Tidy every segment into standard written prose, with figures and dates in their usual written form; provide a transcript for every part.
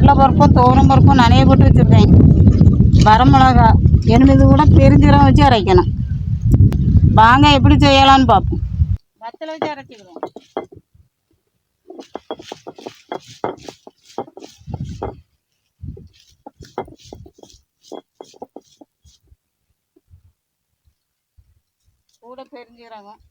கடலைப்பருப்பும் துவரம் பருப்பும் நனைய போட்டு வச்சுருக்கேன். வரமிளகா எலுமிது கூட பெருஞ்சீரகம் வச்சு அரைக்கணும். வாங்க எப்படி செய்யலான்னு பார்ப்போம். வத்தலை வச்சு அரைச்சிக்கிறோம். கூட பெருஞ்சீரகம்,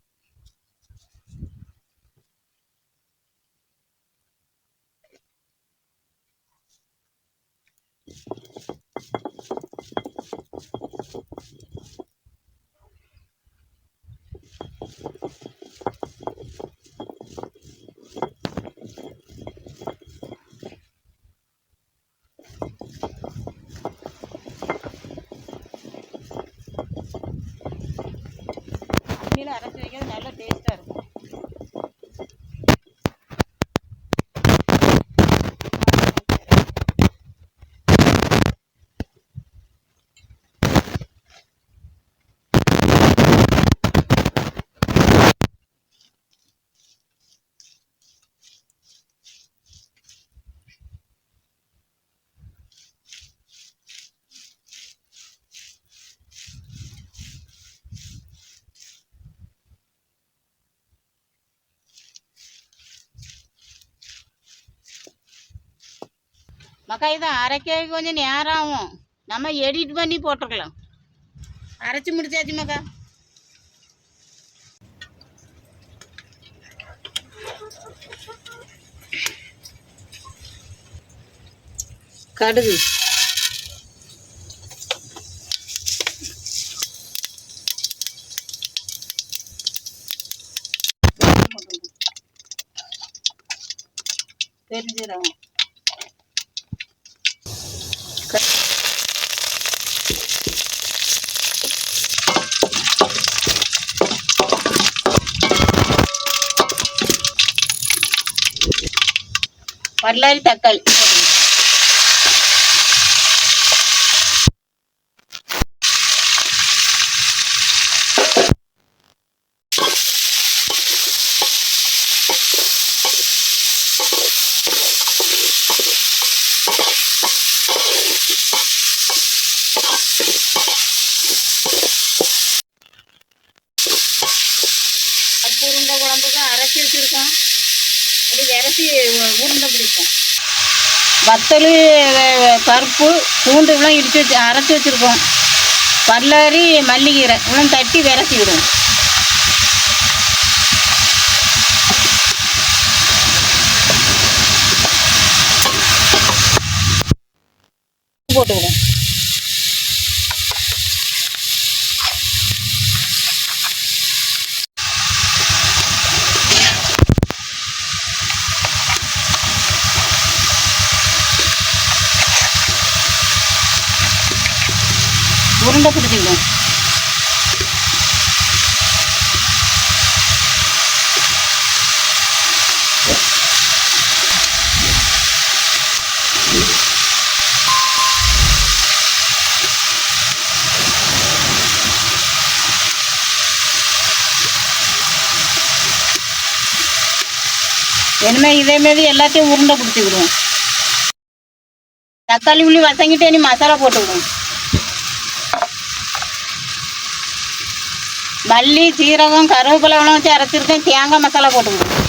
அம்மியில் அரைச்சி வைக்கிறது நல்ல டேஸ்ட்டாக இருக்கும். மக்கா இதை அரைக்க கொஞ்சம் நேரம் ஆகும். நம்ம எடிட் பண்ணி போட்டுருக்கலாம். அரைச்சி முடிச்சாச்சு மக்கா. கடுகு, பெருஞ்சீரகம், பல்லாரி தக்காளி, உருண்டை குழம்புக்கு அரைச்சி வச்சுருக்கோம். ஒரு விரசி உருண்டை பிடிக்கும். வத்தல், பருப்பு, பூண்டுலாம் இடித்து வச்சு அரைச்சி வச்சுருக்கோம். பல்லாரி, மல்லிகீரை இன்னும் தட்டி விரசி விடுவோம். போட்டுவிடும். உருண்டை பிடிச்சிக்கணும். இனிமேல் இதேமாரி எல்லாத்தையும் உருண்டை பிடிச்சிக்கிடுவோம். தக்காளி உள்ளி வசங்கிட்டு இனி மசாலா போட்டுக்கிடுவோம். மல்லி, சீரகம், கருவேப்பிலைலாம் வச்சு அரைச்சிருக்கேன். தேங்காய் மசாலா போட்டுக்கிடுவோம்.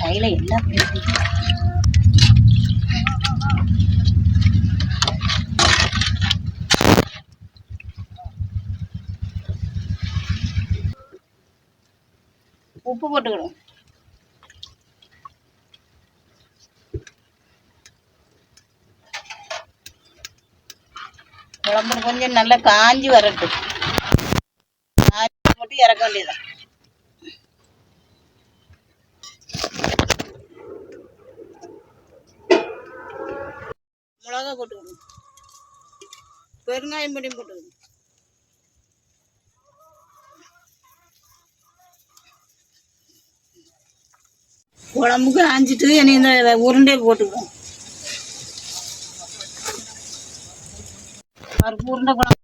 கையில் எல்லாம் உப்பு போட்டுக்கணும். குழம்பு கொஞ்சம் நல்லா காஞ்சி வரட்டும். போட்டு இறக்க வேண்டியதான். மிளகா போட்டுக்கணும். பெருங்காயம் பொடியும் போட்டுக்கணும். குழம்புக்கு ஆஞ்சிட்டு இனி இந்த உருண்டை போட்டுக்குவோம். பருப்பு உருண்டை குழம்பு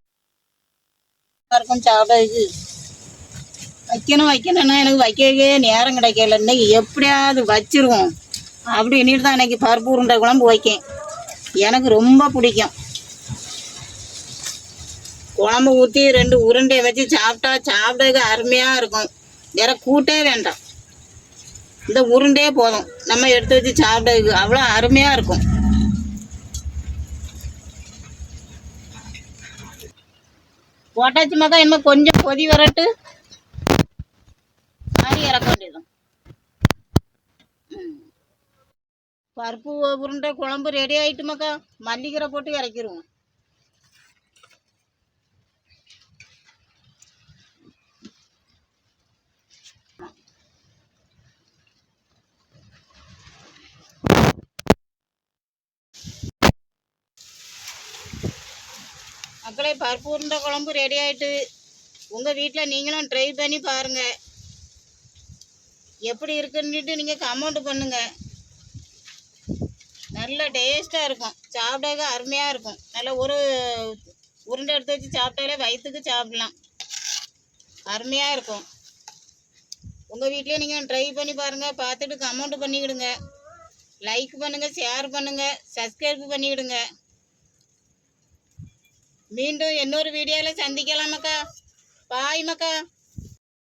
இருக்கும் சாப்பிட்றதுக்கு. வைக்கணும்னா எனக்கு வைக்கவே நேரம் கிடைக்கல. இன்னைக்கு எப்படியாவது வச்சிருவோம் அப்படின்ட்டு தான் இன்னைக்கு பருப்பு உருண்டை குழம்பு வைக்கேன். எனக்கு ரொம்ப பிடிக்கும். குழம்பு ஊற்றி 2 உருண்டையை வச்சு சாப்பிட்றதுக்கு அருமையாக இருக்கும். வேற கூட்டே வேண்டாம், இந்த உருண்டையே போதும் நம்ம எடுத்து வச்சு சாப்பிட்றதுக்கு அவ்வளோ அருமையாக இருக்கும். போட்டாச்சு மக்கா, இன்னும் கொஞ்சம் கொதி வரட்டு மாதிரி இறக்க வேண்டியதும். பருப்பு உருண்டை குழம்பு ரெடி ஆகிட்டு மக்கா, மல்லிக்கீரை போட்டு இறக்கிடுவோம். மக்களே, பருப்பு உருண்டை குழம்பு ரெடி ஆகிட்டு. உங்கள் வீட்டில் நீங்களும் ட்ரை பண்ணி பாருங்கள். எப்படி இருக்குன்னுட்டு நீங்கள் கமெண்ட் பண்ணுங்கள். நல்ல டேஸ்ட்டாக இருக்கும், சாப்பிடவே அருமையாக இருக்கும். நல்ல ஒரு உருண்டை எடுத்து வச்சு சாப்பிட்டாலே வயிற்றுக்கு சாப்பிடலாம், அருமையாக இருக்கும். உங்கள் வீட்டிலே நீங்கள் ட்ரை பண்ணி பாருங்கள். பார்த்துட்டு கமெண்ட் பண்ணிவிடுங்க, லைக் பண்ணுங்கள், ஷேர் பண்ணுங்கள், சப்ஸ்கிரைப் பண்ணிவிடுங்க. மீண்டும் இன்னொரு வீடியோவில் சந்திக்கலாம் மக்கா. பாய் மக்கா.